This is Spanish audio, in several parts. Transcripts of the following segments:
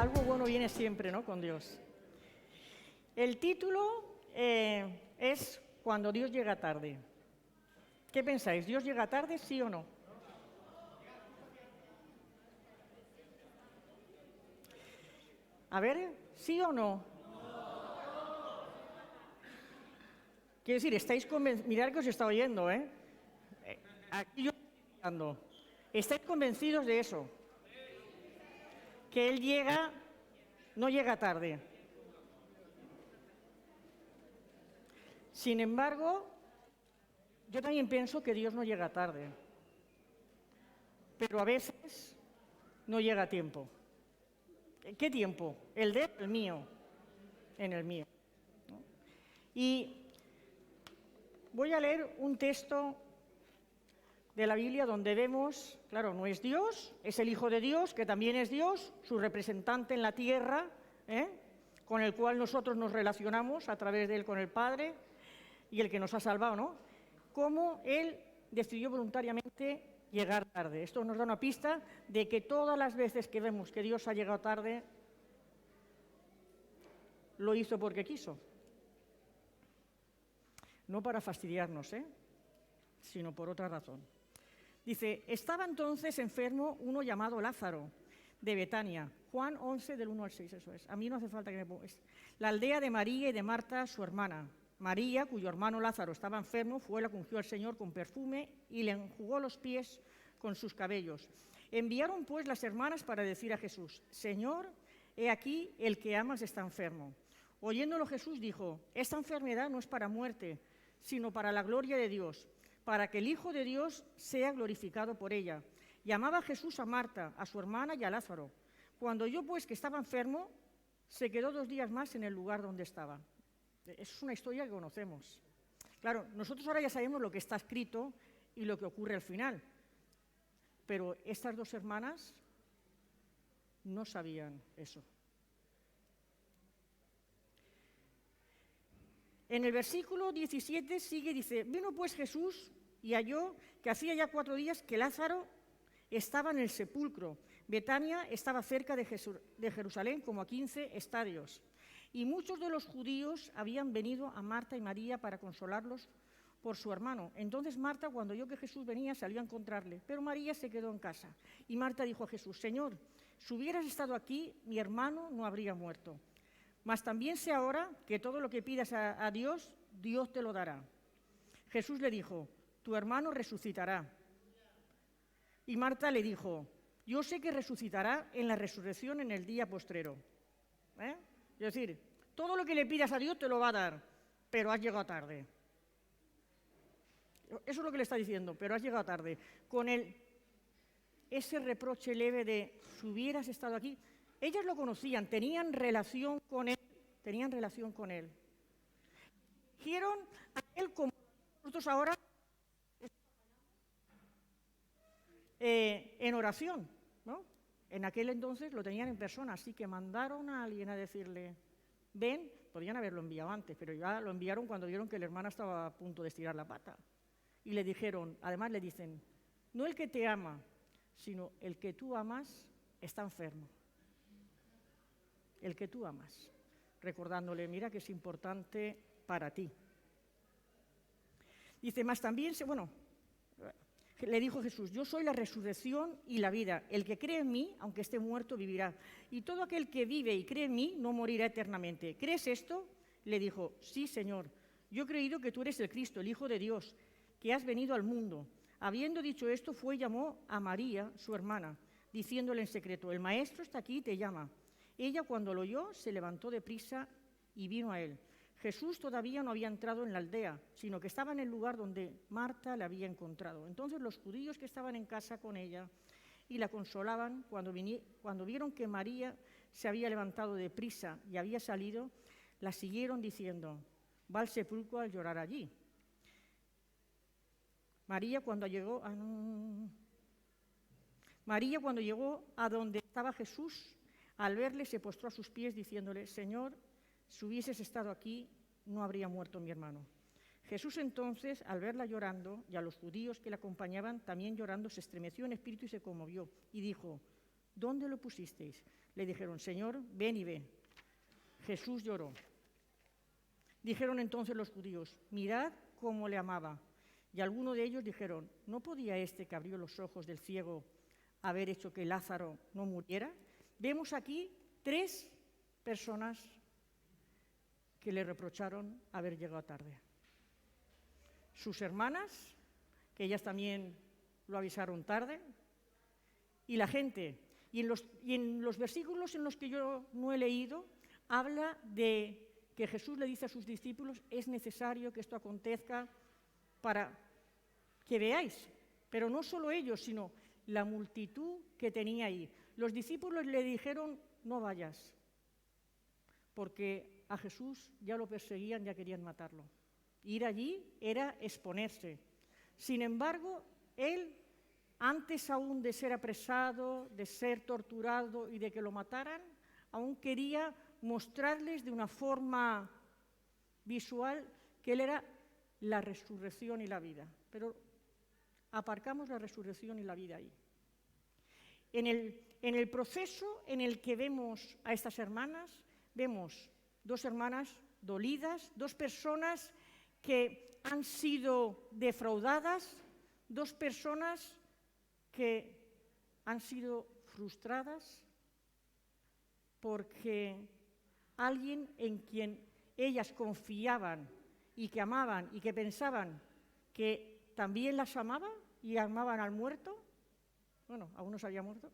Algo bueno viene siempre, ¿no? Con Dios. El título es Cuando Dios llega tarde. ¿Qué pensáis? ¿Dios llega tarde, sí o no? A ver, ¿sí o no? Quiero decir, estáis convencidos. Mirad que os está oyendo, ¿eh? Aquí yo estoy mirando. ¿Estáis convencidos de eso? Que Él llega, no llega tarde. Sin embargo, yo también pienso que Dios no llega tarde. Pero a veces no llega a tiempo. ¿Qué tiempo? El de él, el mío. En el mío. ¿No? Y voy a leer un texto de la Biblia donde vemos, claro, no es Dios, es el Hijo de Dios, que también es Dios, su representante en la tierra, con el cual nosotros nos relacionamos a través de él con el Padre y el que nos ha salvado, ¿no? Cómo él decidió voluntariamente llegar tarde. Esto nos da una pista de que todas las veces que vemos que Dios ha llegado tarde, lo hizo porque quiso. No para fastidiarnos, sino por otra razón. Dice, estaba entonces enfermo uno llamado Lázaro, de Betania. Juan 11, del 1 al 6, eso es. A mí no hace falta que me pongas. La aldea de María y de Marta, su hermana. María, cuyo hermano Lázaro estaba enfermo, fue la que ungió al Señor con perfume y le enjugó los pies con sus cabellos. Enviaron pues las hermanas para decir a Jesús, Señor, he aquí el que amas está enfermo. Oyéndolo Jesús dijo, esta enfermedad no es para muerte, sino para la gloria de Dios, para que el Hijo de Dios sea glorificado por ella. Llamaba Jesús a Marta, a su hermana y a Lázaro. Cuando oyó pues que estaba enfermo, se quedó 2 días más en el lugar donde estaba. Es una historia que conocemos. Claro, nosotros ahora ya sabemos lo que está escrito y lo que ocurre al final, pero estas 2 hermanas no sabían eso. En el versículo 17 sigue, dice, vino pues Jesús y halló que hacía ya 4 días que Lázaro estaba en el sepulcro. Betania estaba cerca de Jerusalén, como a 15 estadios. Y muchos de los judíos habían venido a Marta y María para consolarlos por su hermano. Entonces Marta, cuando oyó que Jesús venía, salió a encontrarle, pero María se quedó en casa. Y Marta dijo a Jesús, Señor, si hubieras estado aquí, mi hermano no habría muerto. Mas también sé ahora que todo lo que pidas a Dios, Dios te lo dará. Jesús le dijo, tu hermano resucitará. Y Marta le dijo, yo sé que resucitará en la resurrección en el día postrero. Es decir, todo lo que le pidas a Dios te lo va a dar, pero has llegado tarde. Eso es lo que le está diciendo, pero has llegado tarde. Con ese reproche leve de, si hubieras estado aquí. Ellas lo conocían, tenían relación con él. Dijeron a él como nosotros ahora en oración, ¿no? En aquel entonces lo tenían en persona, así que mandaron a alguien a decirle, ven, podían haberlo enviado antes, pero ya lo enviaron cuando vieron que la hermana estaba a punto de estirar la pata. Y le dijeron, además le dicen, no el que te ama, sino el que tú amas está enfermo. El que tú amas, recordándole, mira que es importante para ti. Dice, más también, le dijo Jesús, yo soy la resurrección y la vida. El que cree en mí, aunque esté muerto, vivirá. Y todo aquel que vive y cree en mí no morirá eternamente. ¿Crees esto? Le dijo, sí, Señor. Yo he creído que tú eres el Cristo, el Hijo de Dios, que has venido al mundo. Habiendo dicho esto, fue y llamó a María, su hermana, diciéndole en secreto, el Maestro está aquí y te llama. Ella, cuando lo oyó, se levantó deprisa y vino a él. Jesús todavía no había entrado en la aldea, sino que estaba en el lugar donde Marta le había encontrado. Entonces los judíos que estaban en casa con ella y la consolaban, cuando vieron que María se había levantado deprisa y había salido, la siguieron diciendo, va al sepulcro a llorar allí. María cuando llegó a donde estaba Jesús, al verle se postró a sus pies diciéndole, Señor, si hubieses estado aquí, no habría muerto mi hermano. Jesús entonces, al verla llorando, y a los judíos que la acompañaban también llorando, se estremeció en espíritu y se conmovió, y dijo, ¿dónde lo pusisteis? Le dijeron, Señor, ven y ve. Jesús lloró. Dijeron entonces los judíos, mirad cómo le amaba. Y algunos de ellos dijeron, ¿no podía este que abrió los ojos del ciego haber hecho que Lázaro no muriera? Vemos aquí 3 personas que le reprocharon haber llegado tarde. Sus hermanas, que ellas también lo avisaron tarde, y la gente. Y en los versículos en los que yo no he leído, habla de que Jesús le dice a sus discípulos, es necesario que esto acontezca para que veáis. Pero no solo ellos, sino la multitud que tenía ahí. Los discípulos le dijeron, no vayas, porque a Jesús ya lo perseguían, ya querían matarlo. Ir allí era exponerse. Sin embargo, él, antes aún de ser apresado, de ser torturado y de que lo mataran, aún quería mostrarles de una forma visual que él era la resurrección y la vida. Pero aparcamos la resurrección y la vida ahí. En el proceso en el que vemos a estas hermanas, vemos 2 hermanas dolidas, 2 personas que han sido defraudadas, 2 personas que han sido frustradas porque alguien en quien ellas confiaban y que amaban y que pensaban que también las amaba y amaban al muerto, bueno, aún no se había muerto,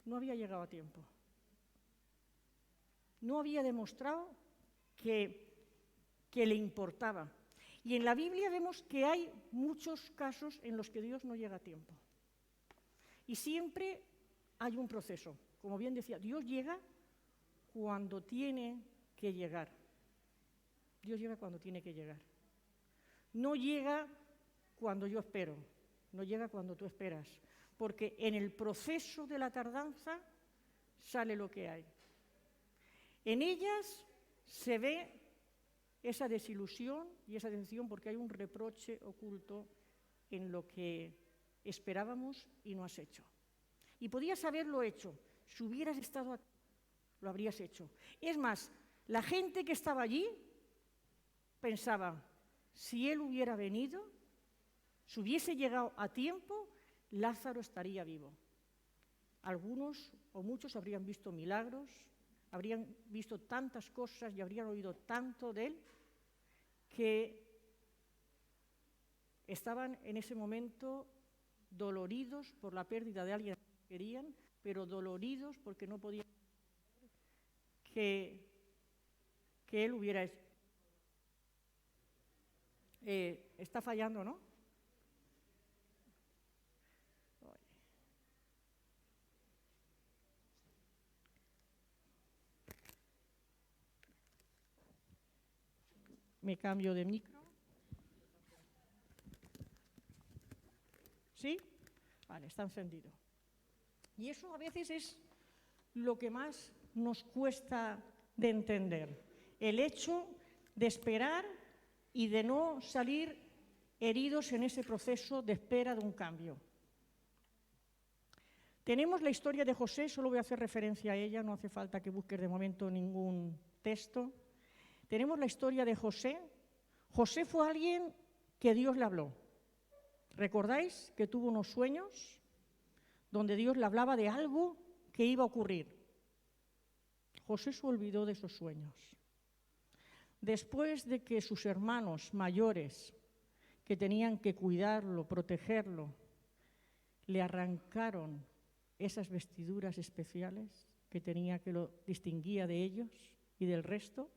no había llegado a tiempo. No había demostrado que le importaba. Y en la Biblia vemos que hay muchos casos en los que Dios no llega a tiempo. Y siempre hay un proceso. Como bien decía, Dios llega cuando tiene que llegar. Dios llega cuando tiene que llegar. No llega cuando yo espero, no llega cuando tú esperas, porque en el proceso de la tardanza sale lo que hay. En ellas se ve esa desilusión y esa decepción porque hay un reproche oculto en lo que esperábamos y no has hecho. Y podías haberlo hecho. Si hubieras estado aquí, lo habrías hecho. Es más, la gente que estaba allí pensaba, si él hubiera venido, si hubiese llegado a tiempo, Lázaro estaría vivo. Algunos o muchos habrían visto milagros, habrían visto tantas cosas y habrían oído tanto de él que estaban en ese momento doloridos por la pérdida de alguien que querían, pero doloridos porque no podían que él hubiera hecho. Está fallando, ¿no? Me cambio de micro. ¿Sí? Vale, está encendido. Y eso a veces es lo que más nos cuesta de entender. El hecho de esperar y de no salir heridos en ese proceso de espera de un cambio. Tenemos la historia de José, solo voy a hacer referencia a ella, no hace falta que busques de momento ningún texto. Tenemos la historia de José. José fue alguien que Dios le habló. ¿Recordáis que tuvo unos sueños donde Dios le hablaba de algo que iba a ocurrir? José se olvidó de esos sueños. Después de que sus hermanos mayores, que tenían que cuidarlo, protegerlo, le arrancaron esas vestiduras especiales que tenía, que lo distinguía de ellos y del resto,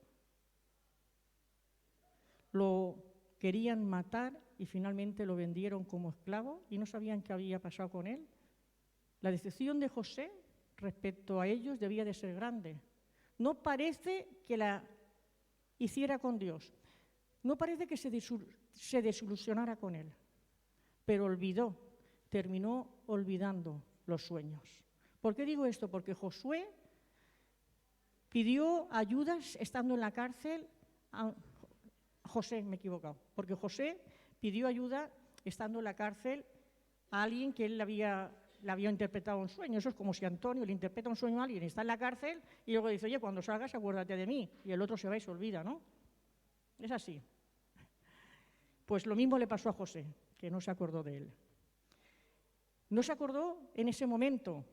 lo querían matar y finalmente lo vendieron como esclavo y no sabían qué había pasado con él. La decepción de José respecto a ellos debía de ser grande. No parece que la hiciera con Dios, no parece que se desilusionara con él, pero terminó olvidando los sueños. ¿Por qué digo esto? Porque Josué pidió ayudas estando en la cárcel. José, me he equivocado, porque José pidió ayuda estando en la cárcel a alguien que él le había le había interpretado un sueño. Eso es como si Antonio le interpreta un sueño a alguien, está en la cárcel y luego dice, oye, cuando salgas acuérdate de mí, y el otro se va y se olvida, ¿no? Es así. Pues lo mismo le pasó a José, que no se acordó de él. No se acordó en ese momento.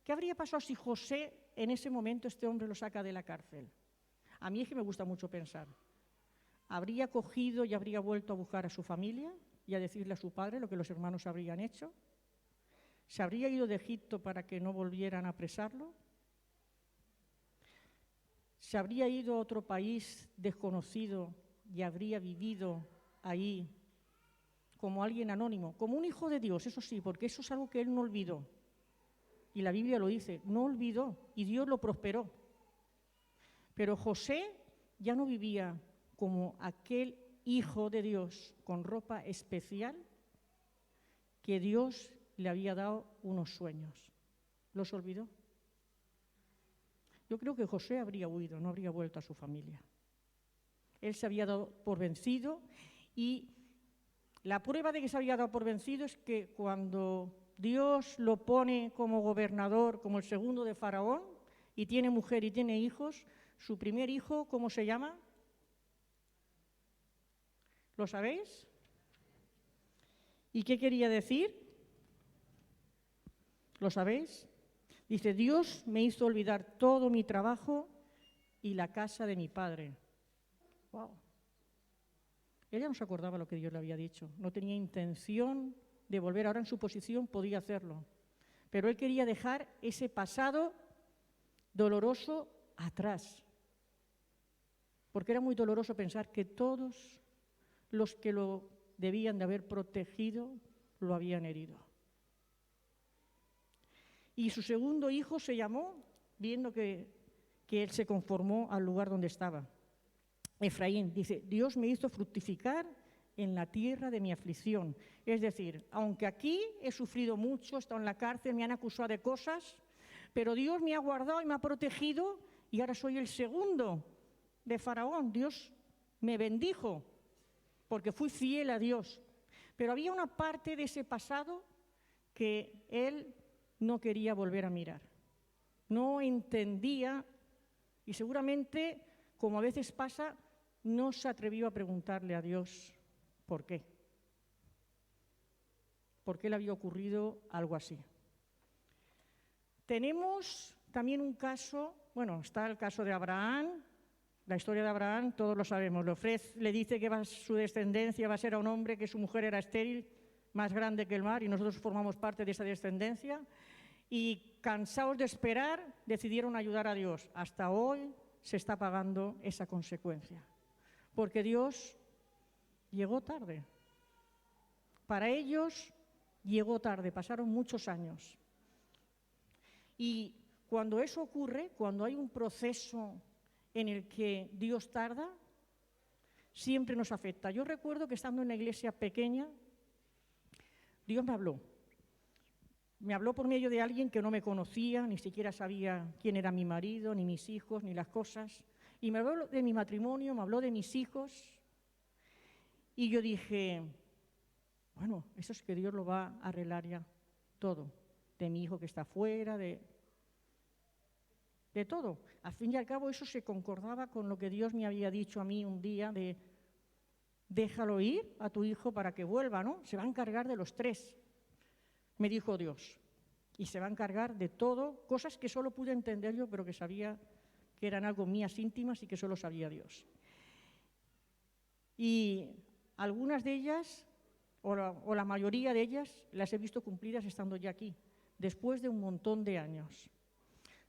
¿Qué habría pasado si José, en ese momento, este hombre lo saca de la cárcel? A mí es que me gusta mucho pensar. ¿Habría cogido y habría vuelto a buscar a su familia y a decirle a su padre lo que los hermanos habrían hecho? ¿Se habría ido de Egipto para que no volvieran a apresarlo? ¿Se habría ido a otro país desconocido y habría vivido ahí como alguien anónimo, como un hijo de Dios, eso sí, porque eso es algo que él no olvidó? Y la Biblia lo dice, no olvidó, y Dios lo prosperó. Pero José ya no vivía como aquel hijo de Dios con ropa especial que Dios le había dado unos sueños. ¿Los olvidó? Yo creo que José habría huido, no habría vuelto a su familia. Él se había dado por vencido, y la prueba de que se había dado por vencido es que cuando Dios lo pone como gobernador, como el segundo de Faraón, y tiene mujer y tiene hijos, su primer hijo, ¿cómo se llama? ¿Lo sabéis? ¿Y qué quería decir? ¿Lo sabéis? Dice, Dios me hizo olvidar todo mi trabajo y la casa de mi padre. ¡Wow! Ella no se acordaba lo que Dios le había dicho, no tenía intención de volver. Ahora en su posición podía hacerlo, pero él quería dejar ese pasado doloroso atrás, porque era muy doloroso pensar que todos los que lo debían de haber protegido lo habían herido. Y su segundo hijo se llamó, viendo que él se conformó al lugar donde estaba, Efraín. Dice, Dios me hizo fructificar en la tierra de mi aflicción. Es decir, aunque aquí he sufrido mucho, he estado en la cárcel, me han acusado de cosas, pero Dios me ha guardado y me ha protegido, y ahora soy el segundo de Faraón. Dios me bendijo porque fui fiel a Dios. Pero había una parte de ese pasado que él no quería volver a mirar. No entendía, y seguramente, como a veces pasa, no se atrevió a preguntarle a Dios por qué. ¿Por qué le había ocurrido algo así? Tenemos también un caso, bueno, está el caso de Abraham. La historia de Abraham, todos lo sabemos. Le dice que su descendencia va a ser a un hombre que su mujer era estéril, más grande que el mar, y nosotros formamos parte de esa descendencia. Y cansados de esperar, decidieron ayudar a Dios. Hasta hoy se está pagando esa consecuencia, porque Dios llegó tarde. Para ellos llegó tarde, pasaron muchos años. Y cuando eso ocurre, cuando hay un proceso en el que Dios tarda, siempre nos afecta. Yo recuerdo que estando en una iglesia pequeña, Dios me habló. Me habló por medio de alguien que no me conocía, ni siquiera sabía quién era mi marido, ni mis hijos, ni las cosas. Y me habló de mi matrimonio, me habló de mis hijos. Y yo dije, bueno, eso es que Dios lo va a arreglar ya todo. De mi hijo que está afuera, de todo. Al fin y al cabo eso se concordaba con lo que Dios me había dicho a mí un día de déjalo ir a tu hijo para que vuelva, ¿no? Se va a encargar de los tres, me dijo Dios. Y se va a encargar de todo, cosas que solo pude entender yo, pero que sabía que eran algo mías íntimas y que solo sabía Dios. Y algunas de ellas, o la mayoría de ellas, las he visto cumplidas estando ya aquí, después de un montón de años.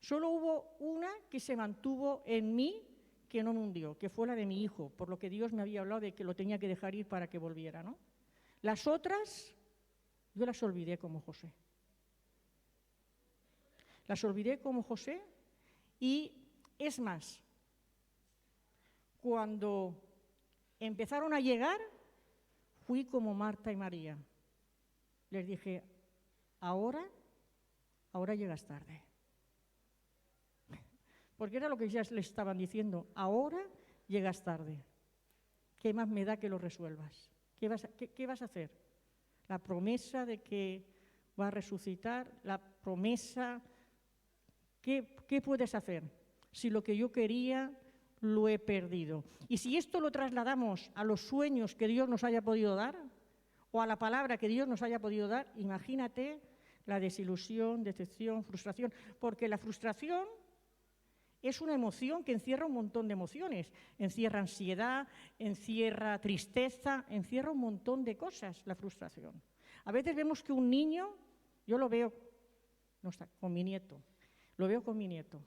Solo hubo una que se mantuvo en mí, que no me hundió, que fue la de mi hijo, por lo que Dios me había hablado de que lo tenía que dejar ir para que volviera, ¿no? Las otras, yo las olvidé como José. Las olvidé como José, y es más, cuando empezaron a llegar, fui como Marta y María. Les dije, ahora llegas tarde. Porque era lo que ya les estaban diciendo, ahora llegas tarde. ¿Qué más me da que lo resuelvas? ¿Qué vas a hacer? La promesa de que va a resucitar, la promesa. ¿Qué puedes hacer si lo que yo quería lo he perdido? Y si esto lo trasladamos a los sueños que Dios nos haya podido dar, o a la palabra que Dios nos haya podido dar, imagínate la desilusión, decepción, frustración, porque la frustración es una emoción que encierra un montón de emociones, encierra ansiedad, encierra tristeza, encierra un montón de cosas la frustración. A veces vemos que un niño, yo lo veo, no está, con mi nieto, lo veo con mi nieto.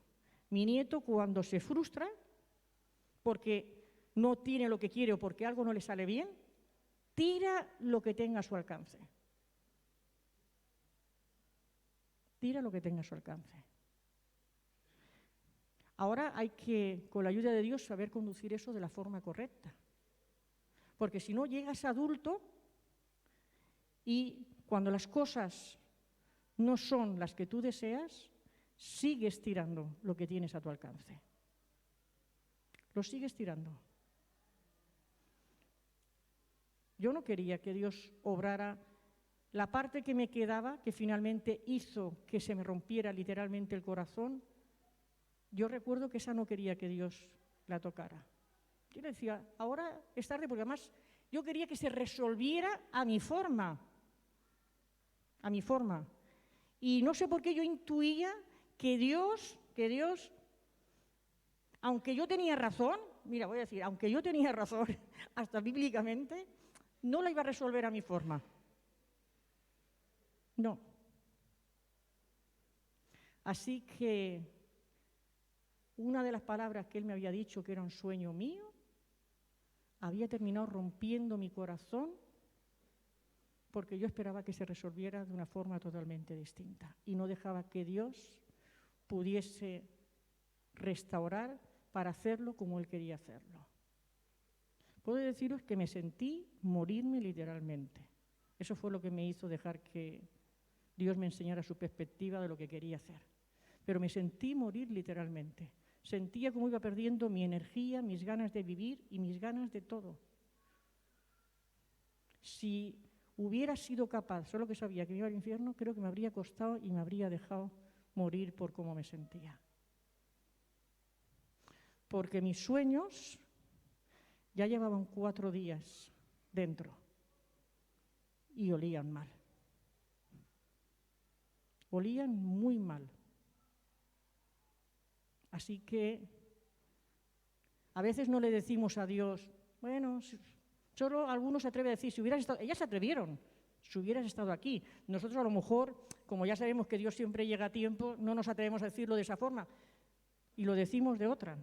Mi nieto cuando se frustra porque no tiene lo que quiere o porque algo no le sale bien, tira lo que tenga a su alcance. Tira lo que tenga a su alcance. Ahora hay que, con la ayuda de Dios, saber conducir eso de la forma correcta. Porque si no, llegas adulto y cuando las cosas no son las que tú deseas, sigues tirando lo que tienes a tu alcance. Lo sigues tirando. Yo no quería que Dios obrara la parte que me quedaba, que finalmente hizo que se me rompiera literalmente el corazón. Yo recuerdo que esa no quería que Dios la tocara. Yo le decía, ahora es tarde, porque además yo quería que se resolviera a mi forma. A mi forma. Y no sé por qué yo intuía que Dios, aunque yo tenía razón, mira, voy a decir, aunque yo tenía razón, hasta bíblicamente, no la iba a resolver a mi forma. No. Así que una de las palabras que él me había dicho que era un sueño mío, había terminado rompiendo mi corazón porque yo esperaba que se resolviera de una forma totalmente distinta y no dejaba que Dios pudiese restaurar para hacerlo como él quería hacerlo. Puedo deciros que me sentí morirme literalmente. Eso fue lo que me hizo dejar que Dios me enseñara su perspectiva de lo que quería hacer. Pero me sentí morir literalmente. Sentía como iba perdiendo mi energía, mis ganas de vivir y mis ganas de todo. Si hubiera sido capaz, solo que sabía que me iba al infierno, creo que me habría costado y me habría dejado morir por cómo me sentía. Porque mis sueños ya llevaban 4 días dentro y olían mal. Olían muy mal. Así que a veces no le decimos a Dios, bueno, solo algunos se atreven a decir, si hubieras estado, ellas se atrevieron, si hubieras estado aquí. Nosotros a lo mejor, como ya sabemos que Dios siempre llega a tiempo, no nos atrevemos a decirlo de esa forma y lo decimos de otra.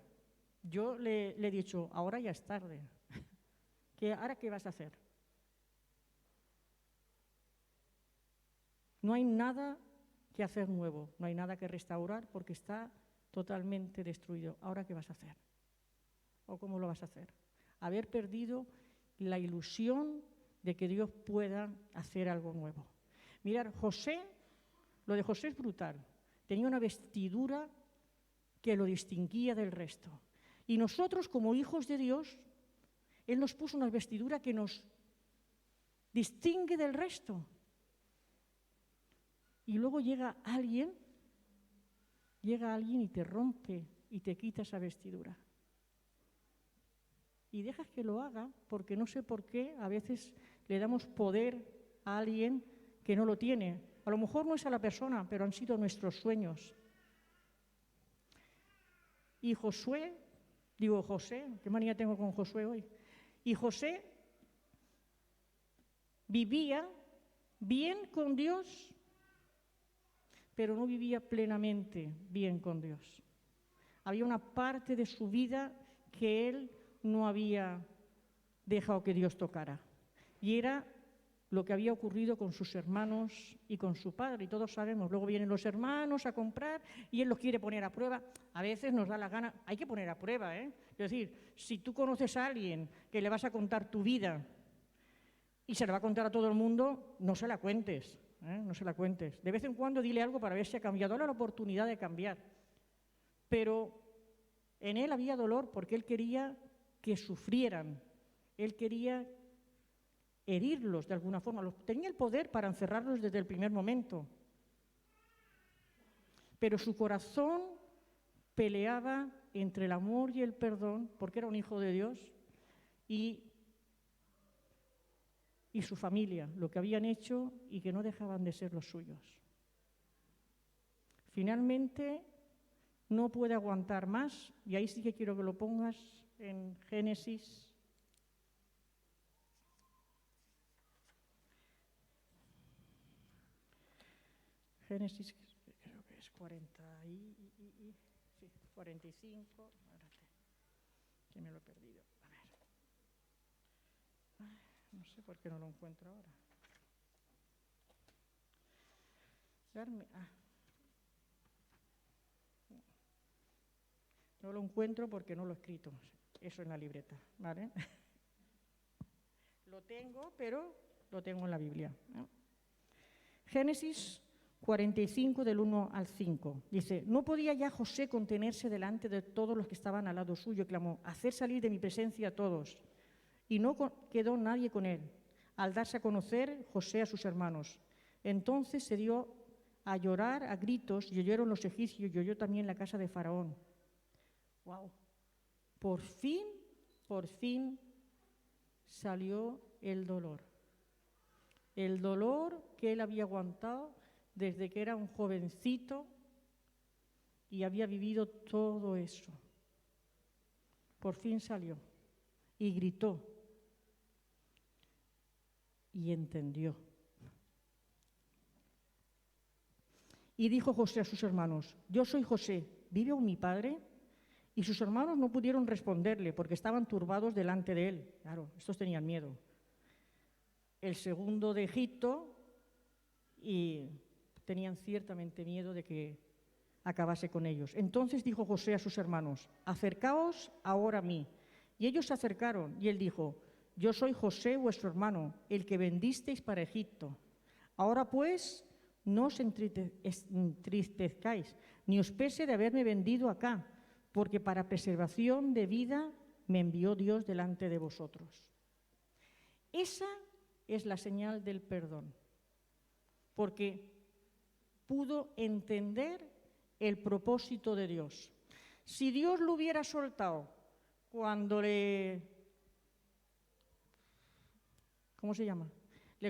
Yo le he dicho, ahora ya es tarde. ¿Ahora qué vas a hacer? No hay nada que hacer nuevo, no hay nada que restaurar porque está totalmente destruido. ¿Ahora qué vas a hacer? ¿O cómo lo vas a hacer? Haber perdido la ilusión de que Dios pueda hacer algo nuevo. Mirad, lo de José es brutal. Tenía una vestidura que lo distinguía del resto. Y nosotros, como hijos de Dios, Él nos puso una vestidura que nos distingue del resto. Y luego llega alguien y te rompe y te quita esa vestidura. Y dejas que lo haga porque no sé por qué a veces le damos poder a alguien que no lo tiene. A lo mejor no es a la persona, pero han sido nuestros sueños. Y José, qué manía tengo con Josué hoy. Y José vivía bien con Dios, pero no vivía plenamente bien con Dios. Había una parte de su vida que él no había dejado que Dios tocara. Y era lo que había ocurrido con sus hermanos y con su padre. Y todos sabemos, luego vienen los hermanos a comprar y él los quiere poner a prueba. A veces nos da la gana, hay que poner a prueba, ¿eh? Es decir, si tú conoces a alguien que le vas a contar tu vida y se la va a contar a todo el mundo, no se la cuentes, ¿eh? No se la cuentes. De vez en cuando dile algo para ver si ha cambiado. Ahora la oportunidad de cambiar. Pero en él había dolor porque él quería que sufrieran. Él quería herirlos de alguna forma. Tenía el poder para encerrarlos desde el primer momento. Pero su corazón peleaba entre el amor y el perdón, porque era un hijo de Dios, y su familia, lo que habían hecho y que no dejaban de ser los suyos. Finalmente, no puede aguantar más, y ahí sí que quiero que lo pongas en Génesis. Génesis, creo que es 45, espérate, que me lo he perdido. A ver. Ay, no sé por qué no lo encuentro ahora. No lo encuentro porque no lo he escrito, eso en la libreta, ¿vale? Lo tengo, pero lo tengo en la Biblia, ¿no? Génesis 45, del 1 al 5. Dice, no podía ya José contenerse delante de todos los que estaban al lado suyo, clamó, hacer salir de mi presencia a todos. Y no quedó nadie con él, al darse a conocer José a sus hermanos. Entonces se dio a llorar a gritos, y oyeron los egipcios, y oyó también la casa de Faraón. ¡Wow! Por fin salió el dolor. El dolor que él había aguantado desde que era un jovencito y había vivido todo eso. Por fin salió y gritó y entendió. Y dijo José a sus hermanos, yo soy José, ¿vive aún mi padre? Y sus hermanos no pudieron responderle porque estaban turbados delante de él. Claro, estos tenían miedo. El segundo de Egipto, y tenían ciertamente miedo de que acabase con ellos. Entonces dijo José a sus hermanos, acercaos ahora a mí. Y ellos se acercaron, y él dijo, yo soy José, vuestro hermano, el que vendisteis para Egipto. Ahora pues, no os entristezcáis, ni os pese de haberme vendido acá, porque para preservación de vida me envió Dios delante de vosotros. Esa es la señal del perdón, porque pudo entender el propósito de Dios. Si Dios lo hubiera soltado cuando le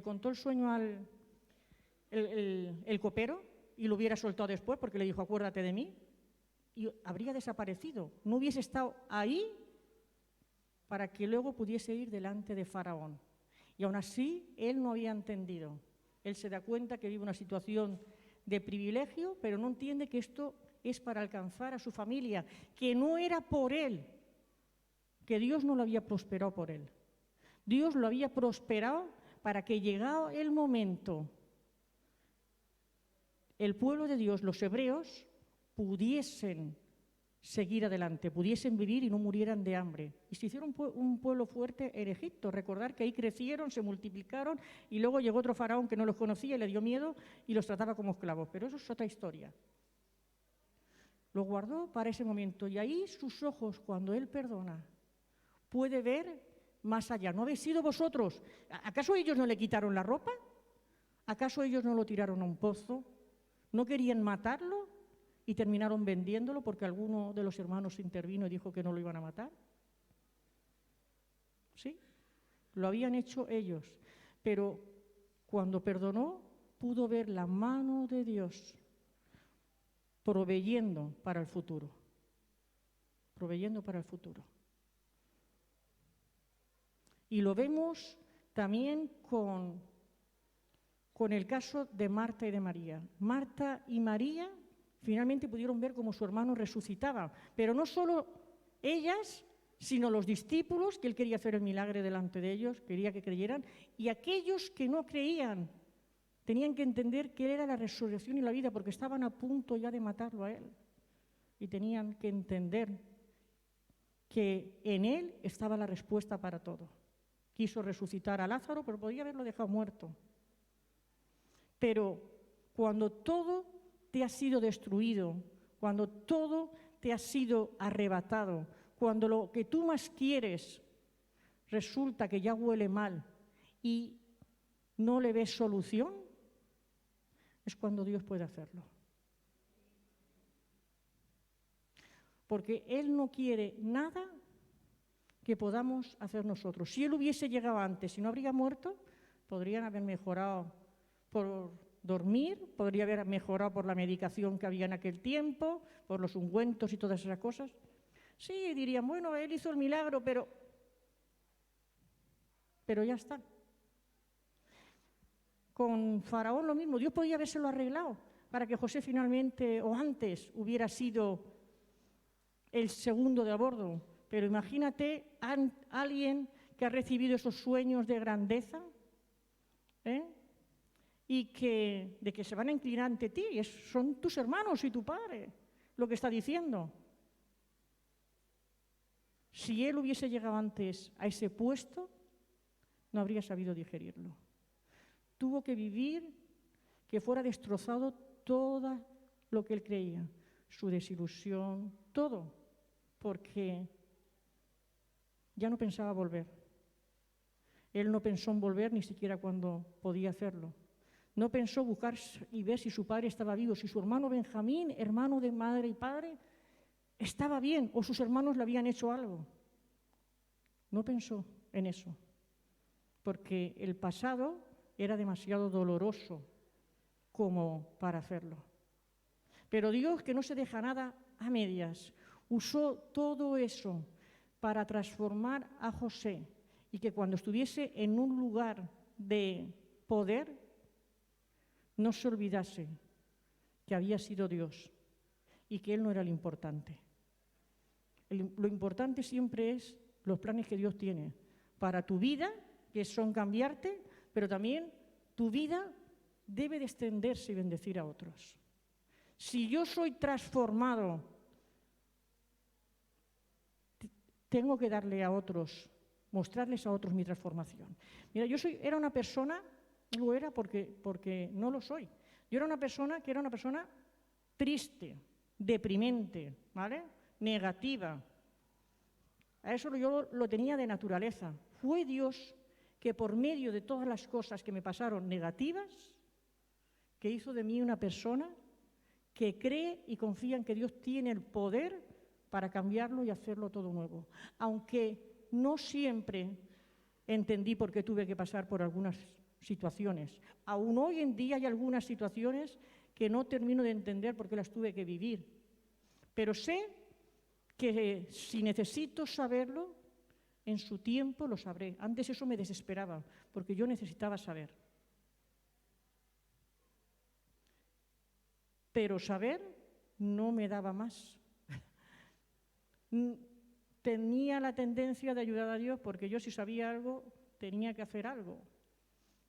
contó el sueño al el copero, y lo hubiera soltado después porque le dijo, acuérdate de mí, y habría desaparecido. No hubiese estado ahí para que luego pudiese ir delante de Faraón. Y aún así, él no había entendido. Él se da cuenta que vive una situación de privilegio, pero no entiende que esto es para alcanzar a su familia, que no era por él, que Dios no lo había prosperado por él. Dios lo había prosperado para que, llegado el momento, el pueblo de Dios, los hebreos, pudiesen seguir adelante, pudiesen vivir y no murieran de hambre. Y se hicieron un pueblo fuerte en Egipto. Recordar que ahí crecieron, se multiplicaron, y luego llegó otro faraón que no los conocía y le dio miedo y los trataba como esclavos. Pero eso es otra historia. Lo guardó para ese momento, y ahí sus ojos, cuando él perdona, puede ver más allá. ¿No habéis sido vosotros? ¿Acaso ellos no le quitaron la ropa? ¿Acaso ellos no lo tiraron a un pozo? ¿No querían matarlo y terminaron vendiéndolo porque alguno de los hermanos intervino y dijo que no lo iban a matar? Sí, lo habían hecho ellos, pero cuando perdonó pudo ver la mano de Dios proveyendo para el futuro, proveyendo para el futuro. Y lo vemos también con el caso de Marta y de María. Marta y María finalmente pudieron ver cómo su hermano resucitaba, pero no solo ellas, sino los discípulos, que él quería hacer el milagro delante de ellos, quería que creyeran, y aquellos que no creían tenían que entender que él era la resurrección y la vida, porque estaban a punto ya de matarlo a él, y tenían que entender que en él estaba la respuesta para todo. Quiso resucitar a Lázaro, pero podía haberlo dejado muerto. Pero cuando todo te ha sido destruido, cuando todo te ha sido arrebatado, cuando lo que tú más quieres resulta que ya huele mal y no le ves solución, es cuando Dios puede hacerlo. Porque Él no quiere nada que podamos hacer nosotros. Si Él hubiese llegado antes y no habría muerto, podrían haber mejorado por dormir, podría haber mejorado por la medicación que había en aquel tiempo, por los ungüentos y todas esas cosas. Sí, dirían, bueno, Él hizo el milagro, pero ya está. Con Faraón lo mismo, Dios podía habérselo arreglado para que José finalmente o antes hubiera sido el segundo de a bordo. Pero imagínate a alguien que ha recibido esos sueños de grandeza, y de que se van a inclinar ante ti, son tus hermanos y tu padre lo que está diciendo. Si él hubiese llegado antes a ese puesto, no habría sabido digerirlo. Tuvo que vivir que fuera destrozado todo lo que él creía, su desilusión, todo, porque ya no pensaba volver. Él no pensó en volver ni siquiera cuando podía hacerlo. No pensó buscar y ver si su padre estaba vivo, si su hermano Benjamín, hermano de madre y padre, estaba bien o sus hermanos le habían hecho algo. No pensó en eso, porque el pasado era demasiado doloroso como para hacerlo. Pero Dios, que no se deja nada a medias, usó todo eso para transformar a José y que cuando estuviese en un lugar de poder, no se olvidase que había sido Dios y que Él no era lo importante. Lo importante siempre es los planes que Dios tiene para tu vida, que son cambiarte, pero también tu vida debe de extenderse y bendecir a otros. Si yo soy transformado, tengo que darle a otros, mostrarles a otros mi transformación. Mira, era una persona, lo era porque no lo soy. Yo era una persona que era una persona triste, deprimente, ¿vale? Negativa. A eso yo lo tenía de naturaleza. Fue Dios que por medio de todas las cosas que me pasaron negativas, que hizo de mí una persona que cree y confía en que Dios tiene el poder para cambiarlo y hacerlo todo nuevo. Aunque no siempre entendí por qué tuve que pasar por algunas situaciones. Aún hoy en día hay algunas situaciones que no termino de entender por qué las tuve que vivir. Pero sé que si necesito saberlo, en su tiempo lo sabré. Antes eso me desesperaba, porque yo necesitaba saber. Pero saber no me daba más. Tenía la tendencia de ayudar a Dios, porque yo si sabía algo, tenía que hacer algo.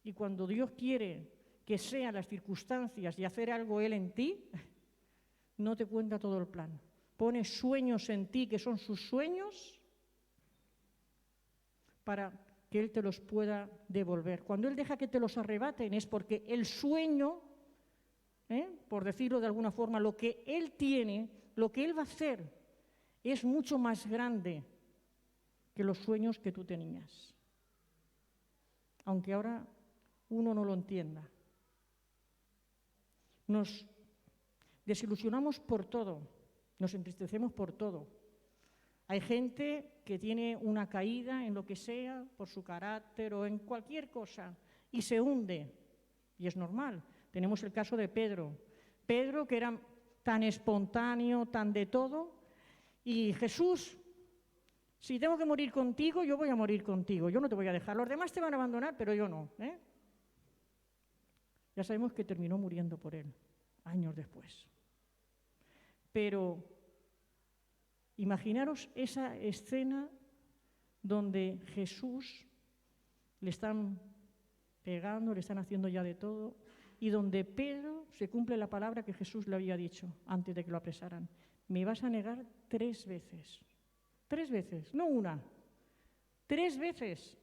Y cuando Dios quiere que sean las circunstancias y hacer algo Él en ti, no te cuenta todo el plan. Pone sueños en ti que son sus sueños para que Él te los pueda devolver. Cuando Él deja que te los arrebaten es porque el sueño, por decirlo de alguna forma, lo que Él tiene, lo que Él va a hacer, es mucho más grande que los sueños que tú tenías. Aunque ahora uno no lo entienda. Nos desilusionamos por todo, nos entristecemos por todo. Hay gente que tiene una caída en lo que sea, por su carácter o en cualquier cosa, y se hunde, y es normal. Tenemos el caso de Pedro. Pedro, que era tan espontáneo, tan de todo, y Jesús, si tengo que morir contigo, yo voy a morir contigo, yo no te voy a dejar. Los demás te van a abandonar, pero yo no. Ya sabemos que terminó muriendo por él, años después. Pero imaginaros esa escena donde Jesús le están pegando, le están haciendo ya de todo, y donde Pedro se cumple la palabra que Jesús le había dicho antes de que lo apresaran. Me vas a negar 3 veces. 3 veces, no una. 3 veces.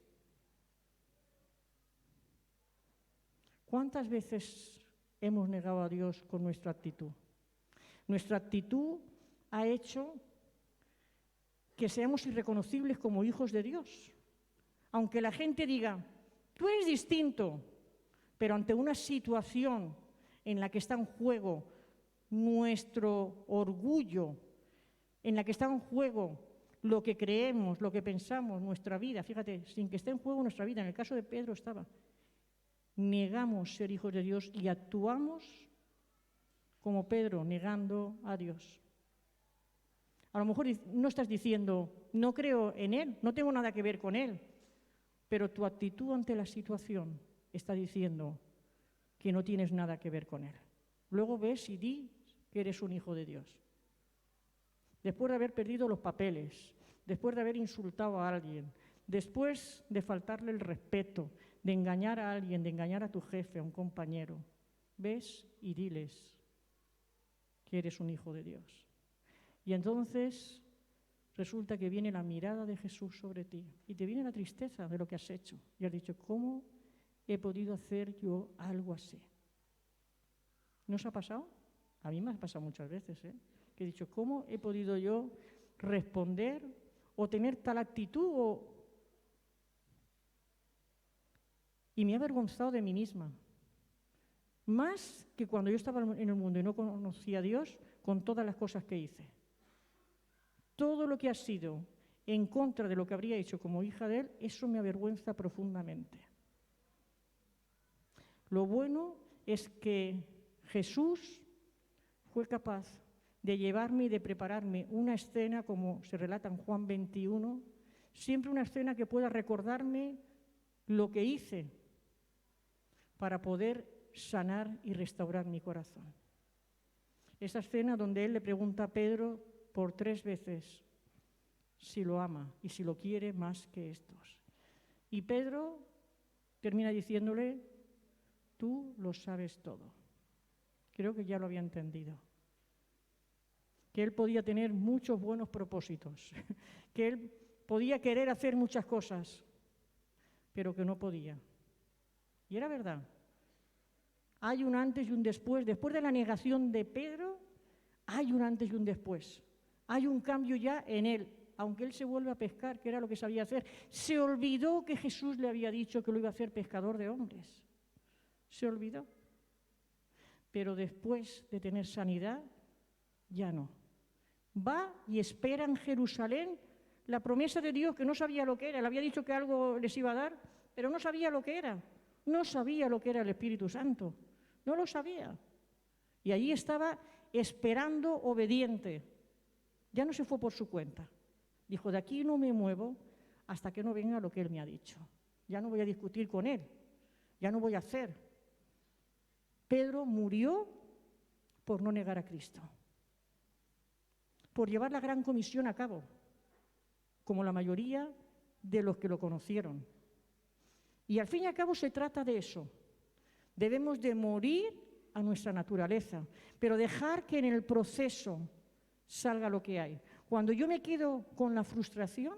¿Cuántas veces hemos negado a Dios con nuestra actitud? Nuestra actitud ha hecho que seamos irreconocibles como hijos de Dios. Aunque la gente diga, Tú eres distinto, pero ante una situación en la que está en juego nuestro orgullo, en la que está en juego lo que creemos, lo que pensamos, nuestra vida, fíjate, sin que esté en juego nuestra vida, en el caso de Pedro estaba, negamos ser hijos de Dios y actuamos como Pedro, negando a Dios. A lo mejor no estás diciendo, no creo en Él, no tengo nada que ver con Él, pero tu actitud ante la situación está diciendo que no tienes nada que ver con Él. Luego ves y di que eres un hijo de Dios. Después de haber perdido los papeles, después de haber insultado a alguien, después de faltarle el respeto, de engañar a alguien, de engañar a tu jefe, a un compañero, ves y diles que eres un hijo de Dios. Y entonces resulta que viene la mirada de Jesús sobre ti y te viene la tristeza de lo que has hecho. Y has dicho, ¿cómo he podido hacer yo algo así? ¿No os ha pasado? A mí me ha pasado muchas veces, que he dicho, ¿cómo he podido yo responder o tener tal actitud? Y me he avergonzado de mí misma. Más que cuando yo estaba en el mundo y no conocía a Dios, con todas las cosas que hice. Todo lo que ha sido en contra de lo que habría hecho como hija de Él, eso me avergüenza profundamente. Lo bueno es que Jesús fue capaz de llevarme y de prepararme una escena, como se relata en Juan 21, siempre una escena que pueda recordarme lo que hice para poder sanar y restaurar mi corazón. Esa escena donde Él le pregunta a Pedro por 3 veces si lo ama y si lo quiere más que estos. Y Pedro termina diciéndole, tú lo sabes todo. Creo que ya lo había entendido. Que él podía tener muchos buenos propósitos, que él podía querer hacer muchas cosas, pero que no podía. Y era verdad. Hay un antes y un después. Después de la negación de Pedro, hay un antes y un después. Hay un cambio ya en él, aunque él se vuelve a pescar, que era lo que sabía hacer. Se olvidó que Jesús le había dicho que lo iba a hacer pescador de hombres. Se olvidó. Pero después de tener sanidad, ya no. Va y espera en Jerusalén la promesa de Dios, que no sabía lo que era. Le había dicho que algo les iba a dar, pero no sabía lo que era. No sabía lo que era el Espíritu Santo. No lo sabía. Y allí estaba esperando obediente. Ya no se fue por su cuenta. Dijo, de aquí no me muevo hasta que no venga lo que Él me ha dicho. Ya no voy a discutir con Él. Ya no voy a hacer. Pedro murió por no negar a Cristo. Por llevar la gran comisión a cabo, como la mayoría de los que lo conocieron. Y al fin y al cabo se trata de eso. Debemos de morir a nuestra naturaleza, pero dejar que en el proceso salga lo que hay. Cuando yo me quedo con la frustración,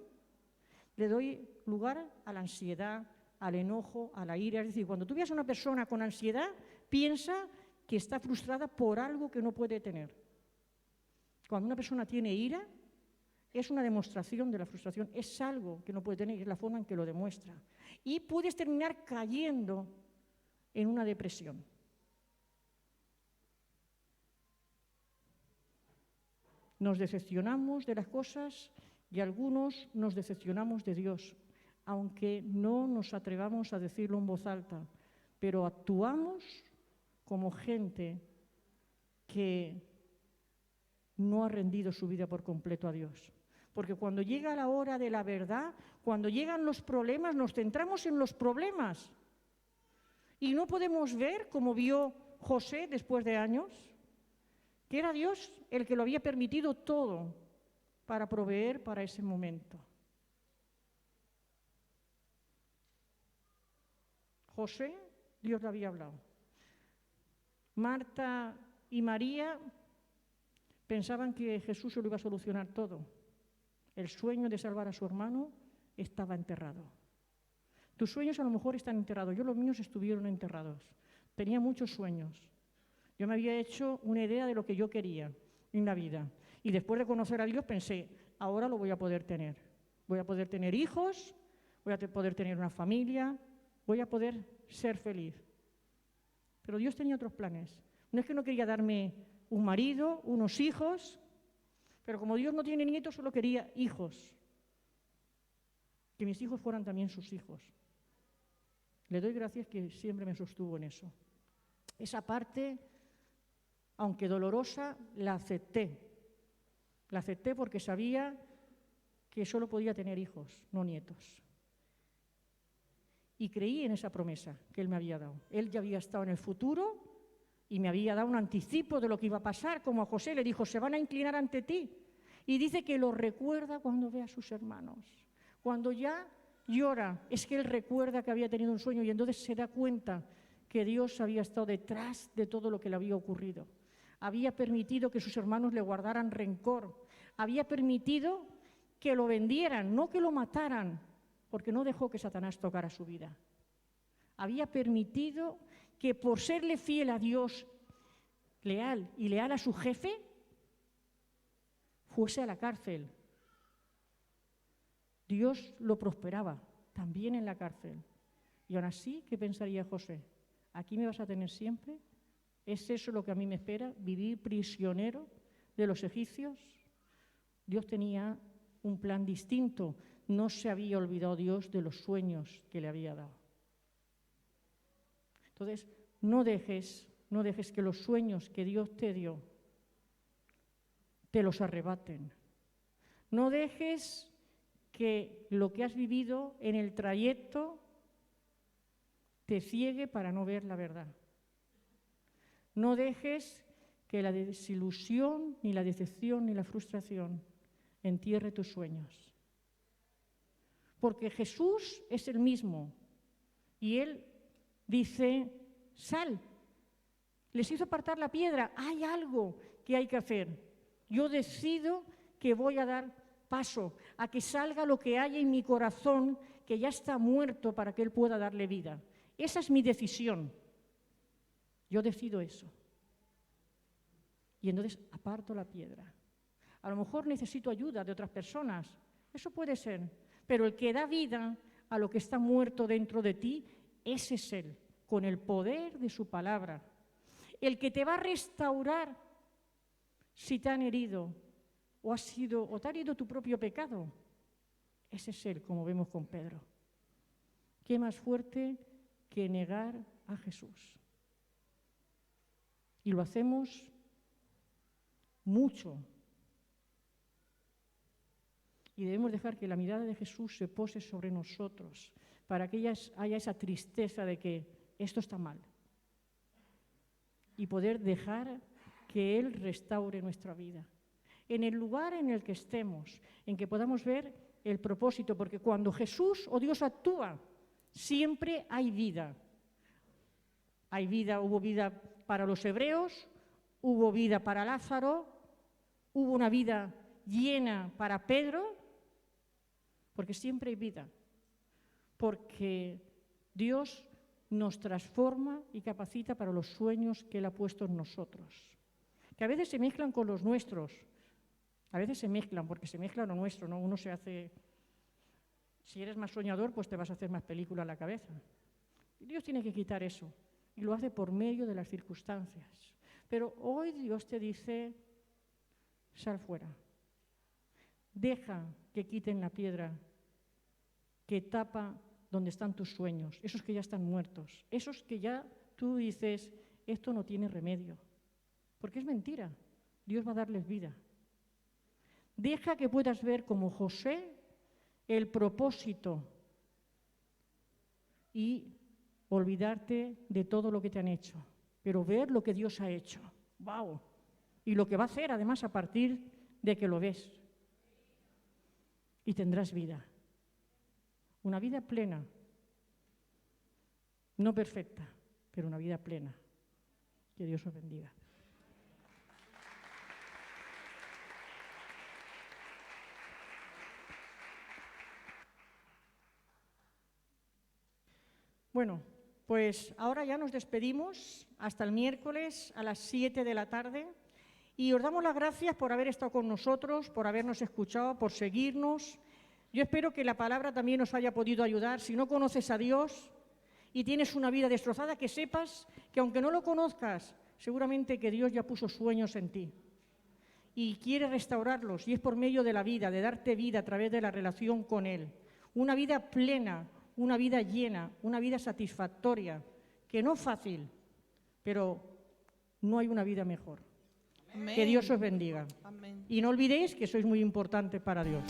le doy lugar a la ansiedad, al enojo, a la ira. Es decir, cuando tú veas a una persona con ansiedad, piensa que está frustrada por algo que no puede tener. Cuando una persona tiene ira, es una demostración de la frustración, es algo que no puede tener, es la forma en que lo demuestra. Y puedes terminar cayendo en una depresión. Nos decepcionamos de las cosas y algunos nos decepcionamos de Dios, aunque no nos atrevamos a decirlo en voz alta, pero actuamos como gente que no ha rendido su vida por completo a Dios. Porque cuando llega la hora de la verdad, cuando llegan los problemas, nos centramos en los problemas. Y no podemos ver, como vio José después de años, que era Dios el que lo había permitido todo para proveer para ese momento. José, Dios le había hablado. Marta y María pensaban que Jesús se lo iba a solucionar todo. El sueño de salvar a su hermano estaba enterrado. Tus sueños a lo mejor están enterrados. Yo los míos estuvieron enterrados. Tenía muchos sueños. Yo me había hecho una idea de lo que yo quería en la vida. Y después de conocer a Dios pensé, ahora lo voy a poder tener. Voy a poder tener hijos, voy a poder tener una familia, voy a poder ser feliz. Pero Dios tenía otros planes. No es que no quería darme un marido, unos hijos, pero como Dios no tiene nietos, solo quería hijos. Que mis hijos fueran también sus hijos. Le doy gracias que siempre me sostuvo en eso. Esa parte, aunque dolorosa, la acepté. La acepté porque sabía que solo podía tener hijos, no nietos. Y creí en esa promesa que Él me había dado. Él ya había estado en el futuro y me había dado un anticipo de lo que iba a pasar, como a José le dijo, se van a inclinar ante ti. Y dice que lo recuerda cuando ve a sus hermanos. Cuando ya llora, es que él recuerda que había tenido un sueño y entonces se da cuenta que Dios había estado detrás de todo lo que le había ocurrido. Había permitido que sus hermanos le guardaran rencor. Había permitido que lo vendieran, no que lo mataran, porque no dejó que Satanás tocara su vida. Había permitido que por serle fiel a Dios, leal y leal a su jefe, fuese a la cárcel. Dios lo prosperaba, también en la cárcel. Y aún así, ¿qué pensaría José? ¿Aquí me vas a tener siempre? ¿Es eso lo que a mí me espera? ¿Vivir prisionero de los egipcios? Dios tenía un plan distinto. No se había olvidado Dios de los sueños que le había dado. Entonces, no dejes que los sueños que Dios te dio te los arrebaten. No dejes que lo que has vivido en el trayecto te ciegue para no ver la verdad. No dejes que la desilusión, ni la decepción, ni la frustración entierre tus sueños. Porque Jesús es el mismo y Él dice, sal. Les hizo apartar la piedra, hay algo que hay que hacer. Yo decido que voy a dar paso a que salga lo que hay en mi corazón, que ya está muerto para que Él pueda darle vida. Esa es mi decisión. Yo decido eso. Y entonces aparto la piedra. A lo mejor necesito ayuda de otras personas. Eso puede ser. Pero el que da vida a lo que está muerto dentro de ti, ese es Él, con el poder de su palabra. El que te va a restaurar si te han herido o te ha herido tu propio pecado. Ese es Él, como vemos con Pedro. ¿Qué más fuerte que negar a Jesús? Y lo hacemos mucho. Y debemos dejar que la mirada de Jesús se pose sobre nosotros para que haya esa tristeza de que esto está mal. Y poder dejar que Él restaure nuestra vida. En el lugar en el que estemos, en que podamos ver el propósito, porque cuando Jesús o Dios actúa, siempre hay vida. Hay vida, hubo vida para los hebreos, hubo vida para Lázaro, hubo una vida llena para Pedro, porque siempre hay vida. Porque Dios nos transforma y capacita para los sueños que Él ha puesto en nosotros. Que a veces se mezclan con los nuestros. A veces se mezclan, porque se mezcla lo nuestro, ¿no? Uno se hace... Si eres más soñador, pues te vas a hacer más película en la cabeza. Y Dios tiene que quitar eso. Y lo hace por medio de las circunstancias. Pero hoy Dios te dice, sal fuera. Deja que quiten la piedra que tapa donde están tus sueños, esos que ya están muertos, esos que ya tú dices, esto no tiene remedio. Porque es mentira. Dios va a darles vida. Deja que puedas ver como José el propósito y olvidarte de todo lo que te han hecho, pero ver lo que Dios ha hecho. ¡Wow! Y lo que va a hacer además a partir de que lo ves. Y tendrás vida. Una vida plena. No perfecta, pero una vida plena. Que Dios os bendiga. Bueno, pues ahora ya nos despedimos hasta el miércoles a las 7 de la tarde y os damos las gracias por haber estado con nosotros, por habernos escuchado, por seguirnos. Yo espero que la palabra también os haya podido ayudar. Si no conoces a Dios, y tienes una vida destrozada, que sepas que aunque no lo conozcas, seguramente que Dios ya puso sueños en ti y quiere restaurarlos, y es por medio de la vida, de darte vida a través de la relación con Él. Una vida plena, una vida llena, una vida satisfactoria, que no es fácil, pero no hay una vida mejor. Amén. Que Dios os bendiga. Amén. Y no olvidéis que sois muy importantes para Dios.